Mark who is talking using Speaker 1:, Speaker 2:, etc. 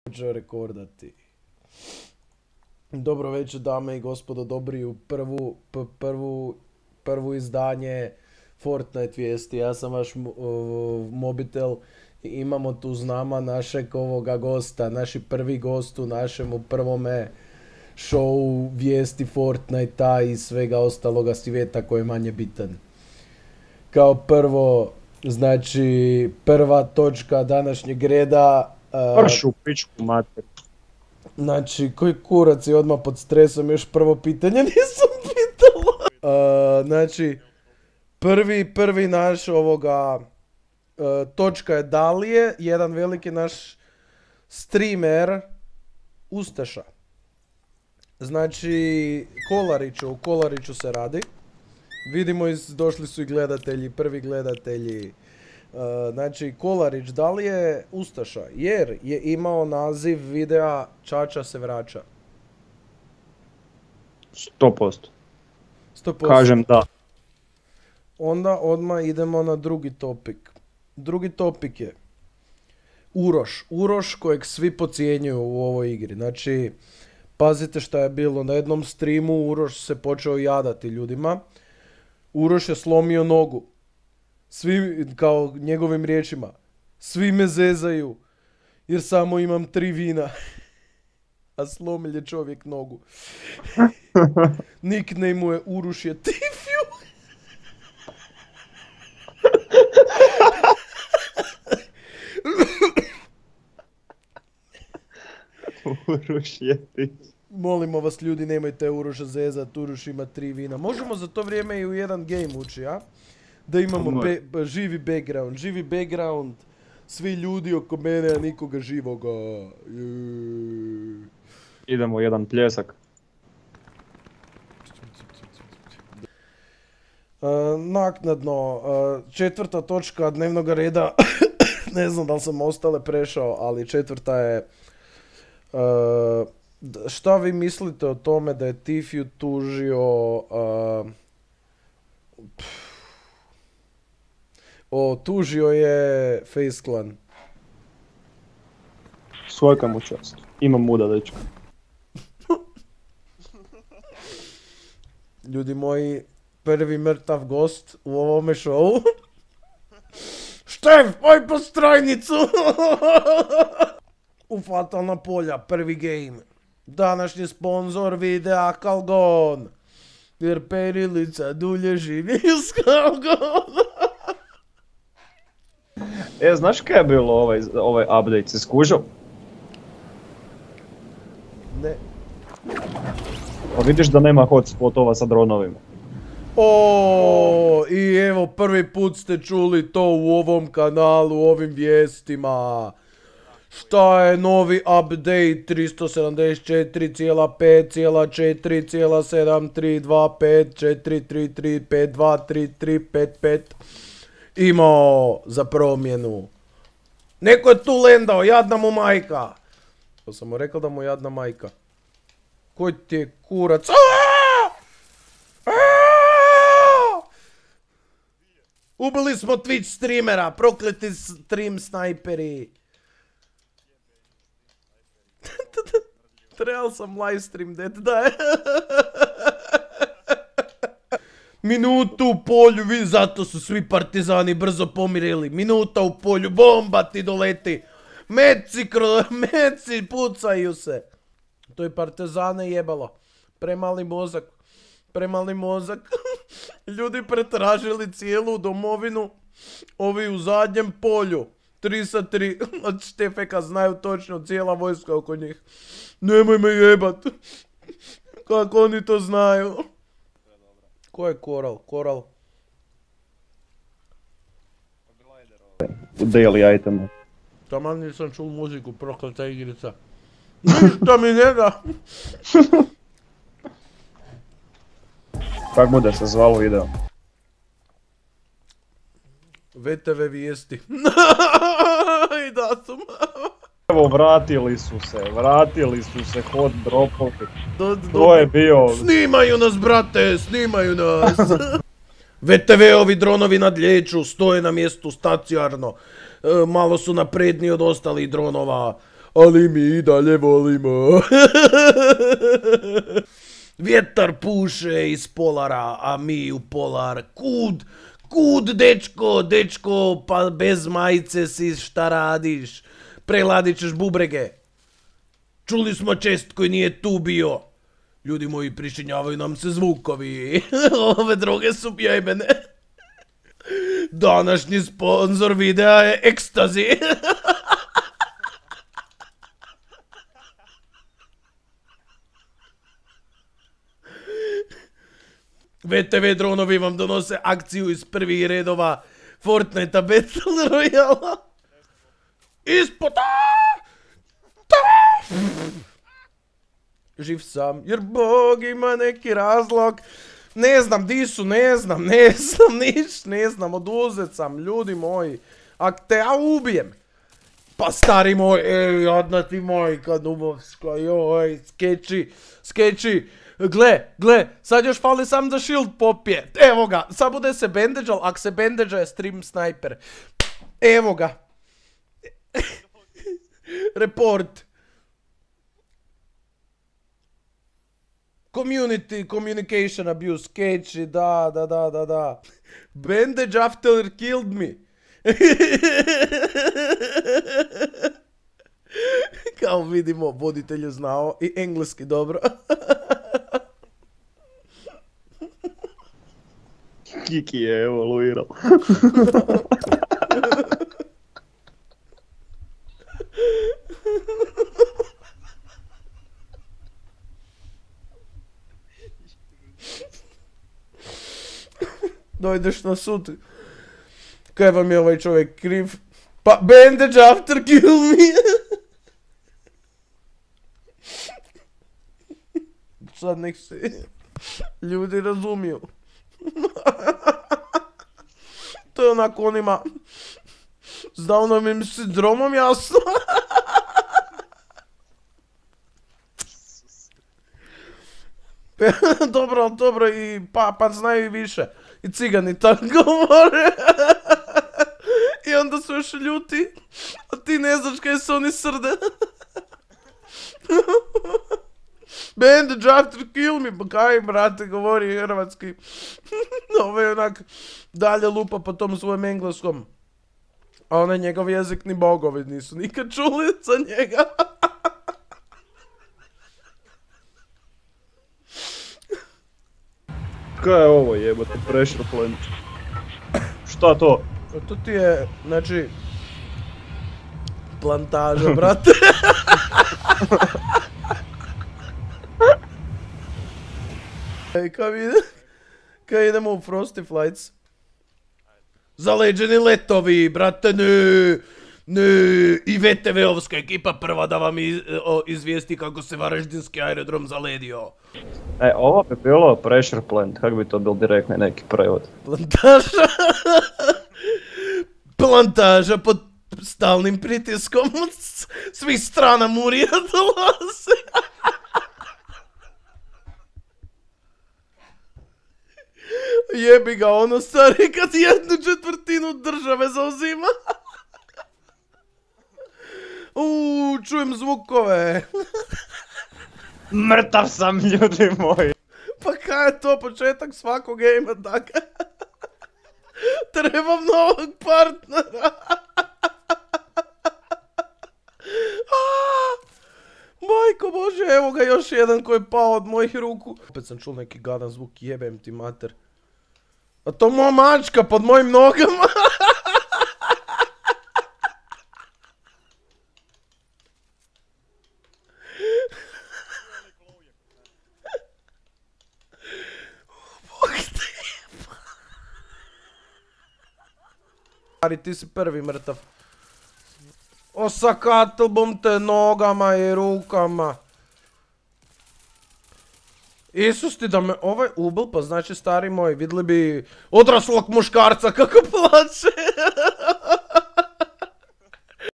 Speaker 1: Počeo rekordati. Dobro večer dame i gospodo, dobri u prvu izdanje Fortnite vijesti. Ja sam vaš mobitel i imamo tu s nama našeg ovoga gosta, naši prvi gost u našemu prvome show vijesti Fortnite-a i svega ostaloga svijeta koji je manje bitan. Kao prvo, znači prva točka današnjeg reda.
Speaker 2: Pršu pičku mater.
Speaker 1: Znači, koji kurac je odmah pod stresom, još prvo pitanje nisam pitala. Znači, prvi naš ovoga točka je Dalije, jedan veliki naš streamer Ustaša. Znači, u Kolariću se radi. Vidimo, došli su i gledatelji, prvi gledatelji. Znači, Kolarić, da li je Ustaša? Jer je imao naziv videa Čača se vraća.
Speaker 2: 100%.
Speaker 1: 100%.
Speaker 2: Kažem da.
Speaker 1: Onda odmah idemo na drugi topik. Drugi topik je Uroš. Uroš kojeg svi podcjenjuju u ovoj igri. Znači, pazite šta je bilo. Na jednom streamu Uroš se počeo jadati ljudima. Uroš je slomio nogu. Svi, kao njegovim riječima, svi me zezaju jer samo imam 3 vina. A slomil je čovjek nogu. Nickname mu je Uruš je Tifju.
Speaker 2: Uruš je Tifju.
Speaker 1: Molimo vas ljudi, nemojte Uroša zezat, Uroš ima 3 vina. Možemo za to vrijeme i u jedan game ući, a? Da imamo živi background, svi ljudi oko mene, a nikoga živoga.
Speaker 2: Idemo jedan pljesak.
Speaker 1: Naknadno, četvrta točka dnevnog reda, ne znam da li sam ostale prešao, ali četvrta je... Šta vi mislite o tome da je Tifju tužio... tužio je Face Clan.
Speaker 2: Svojka mu čast. Imam muda, dečka.
Speaker 1: Ljudi moji, prvi mrtav gost u ovome showu. Štef, oj po strojnicu! U Fatalna polja, prvi game. Današnji sponsor videa Kalgon. Jer perilica dulje živi iz Kalgona.
Speaker 2: Znaš kaj je bilo ovaj update, si skužao?
Speaker 1: Ne.
Speaker 2: Pa vidiš da nema hotspotova sa dronovima.
Speaker 1: I evo prvi put ste čuli to u ovom kanalu, u ovim vijestima. Šta je novi update 375.7.3.2.5.4.3.2.5.4.3.3.5.2.3.3.5.5 imao za promjenu. Neko je tu lendao, jadna mu majka. To sam mu rekao da mu jadna majka. Koji ti je kurac? Ubili smo Twitch streamera, prokleti stream snajperi. Trebal sam livestream da je. Minutu u polju, zato su svi partizani brzo pomirili. Minuta u polju, bomba ti doleti. Meci pucaju se. To je partizane jebalo. Premali mozak. Ljudi pretražili cijelu domovinu. Ovi u zadnjem polju. 3 sa 3. Od Štefeka znaju točno cijela vojska oko njih. Nemoj me jebat. Kako oni to znaju. Ko je Koral? Koral?
Speaker 2: U daily itemu.
Speaker 1: Taman nisam čul muziku, prokleta igrica. Ništa mi ne da.
Speaker 2: Kak bude se zvalo video?
Speaker 1: VTV vijesti. I datum.
Speaker 2: Evo vratili su se hot dropovi. To je bio...
Speaker 1: Snimaju nas brate, snimaju nas. VTV-ovi dronovi nadlijeću, stoje na mjestu stacionarno. Malo su napredniji od ostalih dronova. ali mi i dalje volimo. Vjetar puše iz polara, a mi u polar. Kud, dečko, pa bez majice si, šta radiš? Preladit ćeš bubrege. Čuli smo čest koji nije tu bio. Ljudi moji, pričinjavaju nam se zvukovi. Ove droge su jebene. Današnji sponsor videa je Ekstazi. VTV dronovi vam donose akciju iz prvih redova Fortnite-a Battle Royale. Ispod... Živ sam, jer Bog ima neki razlog. Ne znam di su, ne znam niš, ne znam, oduzet sam, ljudi moji. Ak te ja ubijem. Pa stari moj, jadna ti majka Dubovska, joj, skeči. Gle, sad još fali sam da shield popije. Evo ga, sad bude se bandage, ali ak se bandage je stream sniper. Evo ga. Report. Communication abuse, skeči, da. Bandage after killed me. Kao vidimo, voditelj je znao i engleski dobro.
Speaker 2: Kiki je evoluirao.
Speaker 1: Dojdeš na sud. Kaj vam je ovaj čovjek kriv? Pa bandage after kill me. Sad nek se ljudi razumiju. To je onako onima s Downovim sindromom, jasno. Dobro, i pa znaju i više. I cigani tako govore. I onda su još ljuti. A ti ne znaš kaj se oni srde. Bandage after kill me, pa kaj brate govori hrvatski. Ovo je onak dalje lupa po tom svojem engleskom. A onaj njegov jezik ni bogovi nisu nikad čuli za njega.
Speaker 2: Kaj je ovo jebote, pressure plant? Šta to?
Speaker 1: To ti je, znači, plantaža, brate. Kaj idemo u Frosty Flights? Zaleđeni letovi, brate, ne, i VTV-ovska ekipa prva da vam izvijesti kako se Varaždinski aerodrom zaledio.
Speaker 2: Ovo bi bilo pressure plant, kako bi to bil direktni neki prevod?
Speaker 1: Plantaža? Plantaža pod stalnim pritiskom od svih strana Murija dolaze. Jebi ga ono stari kad 1/4 države zauzima. Čujem zvukove.
Speaker 2: Mrtav sam, ljudi moji.
Speaker 1: Pa kaj je to početak svakog gejma, tako? Trebam novog partnera. Majko Bože, evo ga još jedan koji je pao od mojih ruku. Opet sam čul neki gadan zvuk, jebem ti mater. A to moja mačka pod mojim nogama. Ari, ti si prvi mrtav. Osakatil bom te nogama i rukama. Isus ti da me ovaj ubil, pa znači stari moj, vidjeli bi odraslog muškarca kako plače.